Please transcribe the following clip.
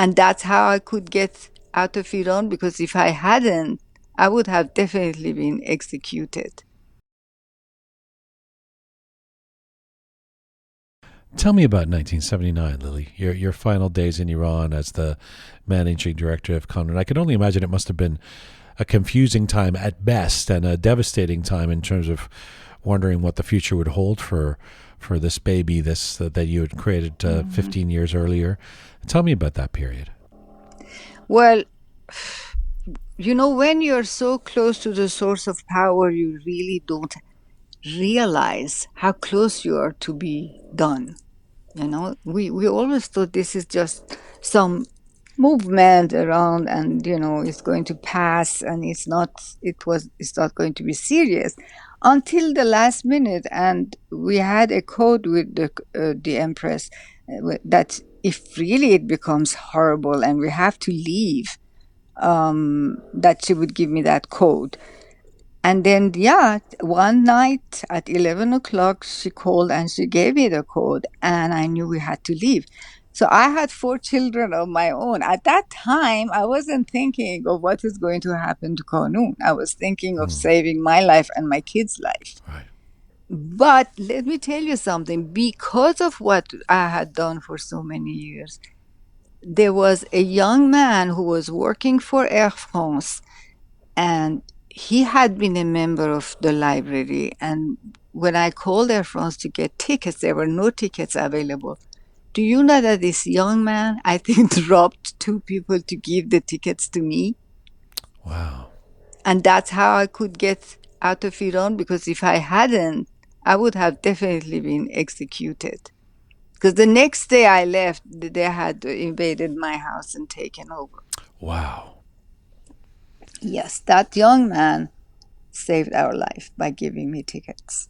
And that's how I could get out of Iran, because if I hadn't, I would have definitely been executed. Tell me about 1979, Lily, your final days in Iran as the managing director of Kanoon. I can only imagine it must have been a confusing time at best and a devastating time in terms of wondering what the future would hold for this baby that you had created 15 years earlier. Tell me about that period. Well, when you're so close to the source of power, you really don't realize how close you are to be done. We always thought this is just some movement around, and it's going to pass, and it's not going to be serious until the last minute. And we had a code with the empress that if really it becomes horrible and we have to leave, that she would give me that code. And then, one night at 11 o'clock, she called and she gave me the code, and I knew we had to leave. So I had 4 children of my own. At that time, I wasn't thinking of what is going to happen to Kanoon. I was thinking of saving my life and my kids' life. Right. But let me tell you something. Because of what I had done for so many years, there was a young man who was working for Air France, and he had been a member of the library. And when I called Air France to get tickets, there were no tickets available. Do you know that this young man, I think, dropped 2 people to give the tickets to me? Wow. And that's how I could get out of Iran, because if I hadn't, I would have definitely been executed. Because the next day I left, they had invaded my house and taken over. Wow. Yes, that young man saved our life by giving me tickets.